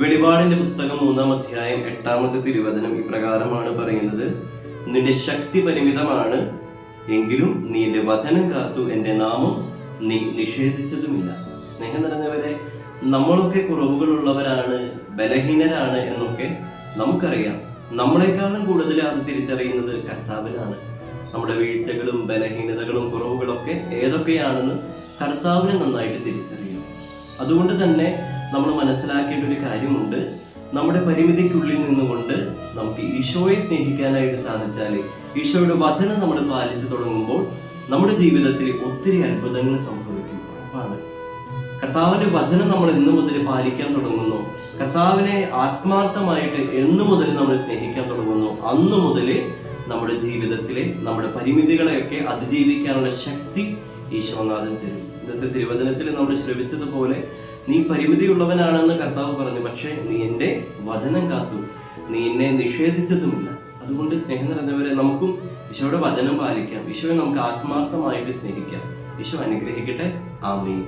വെളിപാടിന്റെ പുസ്തകം 3-ാം അധ്യായം 8-ാമത്തെ തിരുവചനം ഇപ്രകാരമാണ് പറയുന്നത്: നിന്റെ ശക്തി പരിമിതമാണ്, എങ്കിലും നീ എന്റെ വചനം കാത്തു, എന്റെ നാമം നീ നിഷേധിച്ചതുമില്ല. സ്നേഹം നിറഞ്ഞവരെ, നമ്മളൊക്കെ കുറവുകളുള്ളവരാണ്, ബലഹീനരാണ് എന്നൊക്കെ നമുക്കറിയാം. നമ്മളെക്കാളും കൂടുതൽ അത് തിരിച്ചറിയുന്നത് കർത്താവിനാണ്. നമ്മുടെ വീഴ്ചകളും ബലഹീനതകളും കുറവുകളൊക്കെ ഏതൊക്കെയാണെന്ന് കർത്താവിനെ നന്നായിട്ട് തിരിച്ചറിയും. അതുകൊണ്ട് തന്നെ നമ്മൾ മനസ്സിലാക്കേണ്ട ഒരു കാര്യമുണ്ട്: നമ്മുടെ പരിമിതിക്കുള്ളിൽ നിന്നുകൊണ്ട് നമുക്ക് ഈശോയെ സ്നേഹിക്കാനായിട്ട് സാധിച്ചാൽ, ഈശോയുടെ വചനം നമ്മൾ പാലിച്ചു തുടങ്ങുമ്പോൾ നമ്മുടെ ജീവിതത്തിൽ ഒത്തിരി അത്ഭുതങ്ങൾ സംഭവിക്കും. ഉറപ്പാണ്. കർത്താവിന്റെ വചനം നമ്മൾ എന്നു മുതൽ പാലിക്കാൻ തുടങ്ങുന്നു, കർത്താവിനെ ആത്മാർത്ഥമായിട്ട് എന്നു മുതൽ നമ്മൾ സ്നേഹിക്കാൻ തുടങ്ങുന്നു, അന്നു മുതൽ നമ്മുടെ ജീവിതത്തിലെ നമ്മുടെ പരിമിതികളെയൊക്കെ അതിജീവിക്കാനുള്ള ശക്തി ഈശോനാഥൻ തരും. ഇന്നത്തെ തിരുവചനത്തിൽ നമ്മൾ ശ്രവിച്ചതുപോലെ, നീ പരിമിതിയുള്ളവനാണെന്ന് കർത്താവ് പറഞ്ഞു, പക്ഷേ നീ എൻ്റെ വചനം കാത്തു, നീ എന്നെ നിഷേധിച്ചതുമില്ല. അതുകൊണ്ട് സ്നേഹം നിറഞ്ഞവരെ, നമുക്കും ഈശോയുടെ വചനം പാലിക്കാം, ഈശോയെ നമുക്ക് ആത്മാർത്ഥമായിട്ട് സ്നേഹിക്കാം. ഈശോ അനുഗ്രഹിക്കട്ടെ. ആമേൻ.